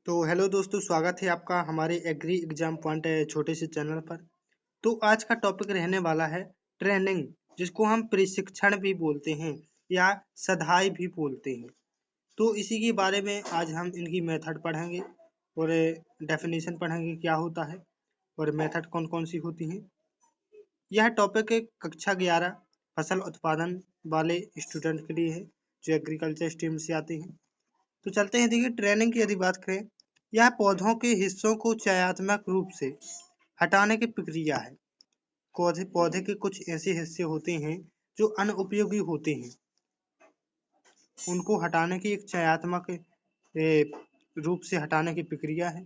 तो हेलो दोस्तों, स्वागत है आपका हमारे एग्री एग्जाम पॉइंट छोटे से चैनल पर। तो आज का टॉपिक रहने वाला है ट्रेनिंग, जिसको हम प्रशिक्षण भी बोलते हैं या सधाई भी बोलते हैं। तो इसी के बारे में आज हम इनकी मेथड पढ़ेंगे और डेफिनेशन पढ़ेंगे क्या होता है और मेथड कौन कौन सी होती हैं। यह टॉपिक कक्षा 11 फसल उत्पादन वाले स्टूडेंट के लिए है जो एग्रीकल्चर स्ट्रीम से आते हैं। तो चलते हैं, देखिए ट्रेनिंग की यदि बात करें, यह पौधों के हिस्सों को चयनात्मक रूप से हटाने की प्रक्रिया है। पौधे पौधे के कुछ ऐसे हिस्से होते हैं जो अनुपयोगी होते हैं, उनको हटाने की एक चयनात्मक रूप से हटाने की प्रक्रिया है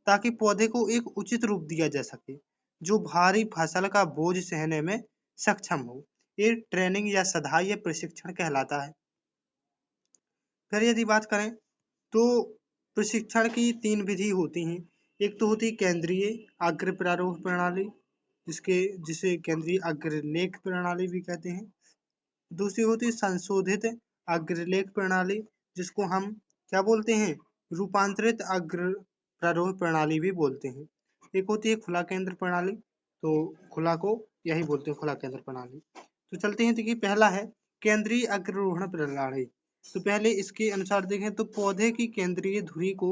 ताकि पौधे को एक उचित रूप दिया जा सके जो भारी फसल का बोझ सहने में सक्षम हो। ये ट्रेनिंग या सधाई या प्रशिक्षण कहलाता है। फिर यदि बात करें तो प्रशिक्षण की 3 विधि होती हैं। एक तो होती है केंद्रीय अग्र प्रारूप प्रणाली, जिसे केंद्रीय अग्रलेख प्रणाली भी कहते हैं। दूसरी होती है संशोधित अग्रलेख प्रणाली, जिसको हम क्या बोलते हैं, रूपांतरित अग्र प्रारूप प्रणाली भी बोलते हैं। एक होती है खुला केंद्र प्रणाली, तो खुला को यही बोलते हैं, खुला केंद्र प्रणाली। तो चलते हैं, देखिए पहला है केंद्रीय अग्ररोहण प्रणाली। तो पहले इसके अनुसार देखें तो पौधे की केंद्रीय धुरी को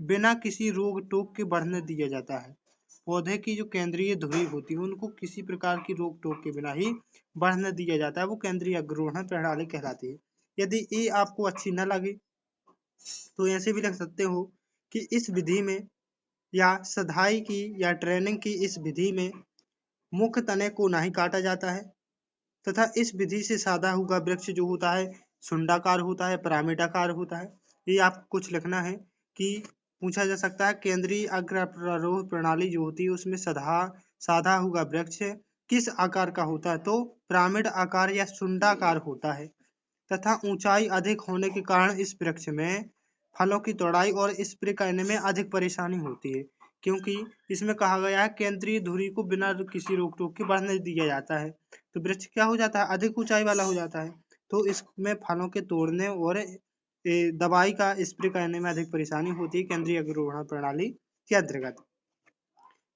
बिना किसी रोक टोक के बढ़ने दिया जाता है। पौधे की जो केंद्रीय धुरी होती है उनको किसी प्रकार की रोक टोक के बिना ही बढ़ने दिया जाता है, वो केंद्रीय अग्ररोहण प्रणाली कहलाती है। यदि ये आपको अच्छी न लगे तो ऐसे भी लिख सकते हो कि इस विधि में या सधाई की या ट्रेनिंग की इस विधि में मुख्य तने को नहीं काटा जाता है तथा इस विधि से सादा हुआ वृक्ष जो होता है सुंडाकार होता है, पिरामिडाकार होता है। ये आपको कुछ लिखना है कि पूछा जा सकता है केंद्रीय अग्रारोह प्रणाली जो होती है उसमें साधा हुआ वृक्ष किस आकार का होता है, तो पिरामिड आकार या सुंडाकार होता है तथा ऊंचाई अधिक होने के कारण इस वृक्ष में फलों की तोड़ाई और स्प्रे करने में अधिक परेशानी होती है, क्योंकि इसमें कहा गया है केंद्रीय धुरी को बिना किसी रोक टोक के बढ़ने दिया जाता है। तो वृक्ष क्या हो जाता है, अधिक ऊंचाई वाला हो जाता है, तो इसमें फलों के तोड़ने और दवाई का स्प्रे करने में अधिक परेशानी होती है केंद्रीय अग्ररोहण प्रणाली के अंतर्गत।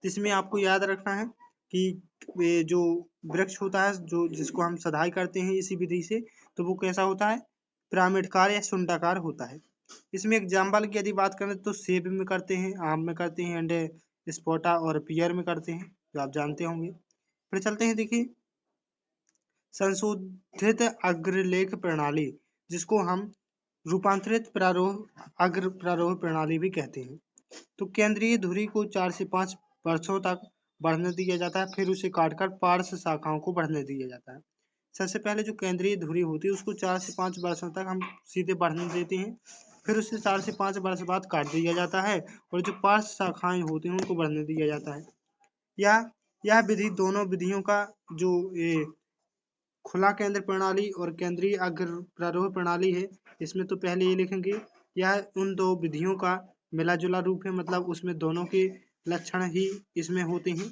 इसमें आपको याद रखना है कि ये जो वृक्ष होता है जो जिसको हम सदाई करते हैं इसी विधि से, तो वो कैसा होता है, पिरामिडकार या सुंडाकार होता है। इसमें एग्जाम्पल की यदि बात करें तो सेब में करते हैं, आम में करते हैं एंड स्पोटा और पियर में करते हैं, जो आप जानते होंगे। फिर चलते हैं, देखिए संशोधित अग्रलेख प्रणाली, जिसको हम रूपांतरित अग्र प्रारोह प्रणाली भी कहते हैं। तो केंद्रीय धुरी को 4 से 5 वर्षों तक बढ़ने दिया जाता है, फिर उसे काटकर पार्श्व शाखाओं को बढ़ने दिया जाता है। सबसे पहले जो केंद्रीय धुरी होती है उसको 4 से 5 वर्षों तक हम सीधे बढ़ने देते हैं, फिर उसे 4 से 5 वर्ष बाद काट दिया जाता है और जो पार्श्व शाखाएं होती हैं उनको बढ़ने दिया जाता है। या यह विधि दोनों विधियों का जो खुला केंद्र प्रणाली और केंद्रीय अग्र प्रारोह प्रणाली है, इसमें तो पहले ये लिखेंगे यह उन दो विधियों का मिला जुला रूप है, मतलब उसमें दोनों के लक्षण ही इसमें होते हैं।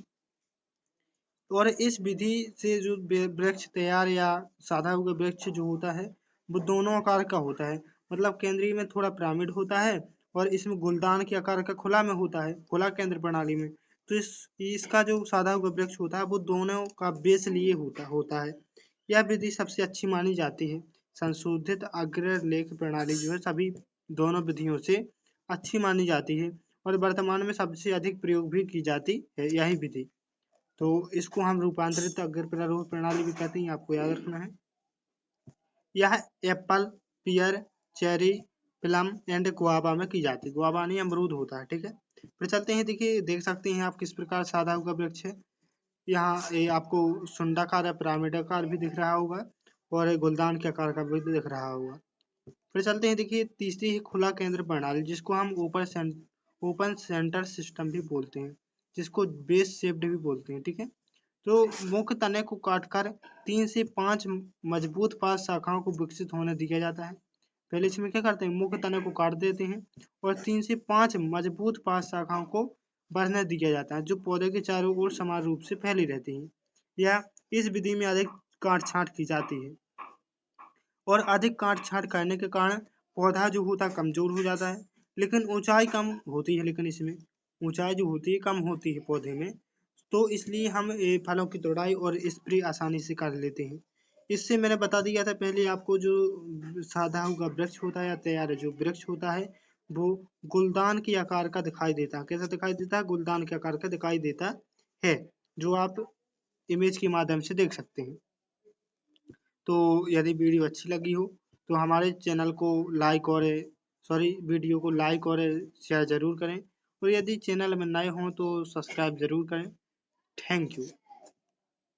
और इस विधि से जो वृक्ष तैयार या साधा हुआ वृक्ष जो होता है वो दोनों आकार का होता है, मतलब केंद्रीय में थोड़ा पिरामिड होता है और इसमें गुलदान के आकार का खुला में होता है, खुला केंद्र प्रणाली में। तो इसका जो साधा हुआ वृक्ष होता है वो दोनों का बेस लिए होता है। यह विधि सबसे अच्छी मानी जाती है। संशोधित अग्रलेख प्रणाली जो है सभी दोनों विधियों से अच्छी मानी जाती है और वर्तमान में सबसे अधिक प्रयोग भी की जाती है यही विधि। तो इसको हम रूपांतरित अग्र प्रारूप प्रणाली भी कहते हैं, आपको याद रखना है। यह apple, pear, cherry, plum and guava में की जाती है। गुआवा नहीं, अमरूद होता है, ठीक है। फिर चलते हैं, देखिए देख सकते हैं आप किस प्रकार साधा हुआ वृक्ष है। यहाँ ये आपको सुंडाकार या पिरामिडाकार भी दिख रहा होगा और गुलदान के आकार का भी दिख रहा होगा। फिर चलते हैं, देखिए तीसरी है खुला केंद्र प्रणाली, जिसको हम ओपन सेंटर सिस्टम भी बोलते हैं, जिसको बेस शेप्ड भी बोलते हैं, ठीक है। तो मुख्य तने को काटकर 3 से 5 मजबूत पास शाखाओं को विकसित होने दिया जाता है। पहले इसमें क्या करते हैं, मुख्य तने को काट देते हैं और 3 से 5 मजबूत पास शाखाओं को बढ़ने दिया जाता है जो पौधे के चारों ओर समान रूप से फैली रहती हैं। या इस विधि में अधिक काट छांट की जाती है और अधिक काट छांट करने के कारण पौधा जो होता है कमजोर हो जाता है। लेकिन ऊंचाई कम होती है, लेकिन इसमें ऊंचाई जो होती है कम होती है पौधे में, तो इसलिए हम फलों की तोड़ाई और स्प्रे आसानी से कर लेते हैं। इससे मैंने बता दिया था पहले आपको, जो सादा हुआ वृक्ष होता है या तैयार जो वृक्ष होता है वो गुलदान के आकार का दिखाई देता है। कैसा दिखाई देता है? गुलदान के आकार का दिखाई देता है, जो आप इमेज के माध्यम से देख सकते हैं। तो यदि वीडियो अच्छी लगी हो तो हमारे चैनल को लाइक और वीडियो को लाइक और शेयर जरूर करें, और यदि चैनल में नए हों तो सब्सक्राइब जरूर करें। Thank you.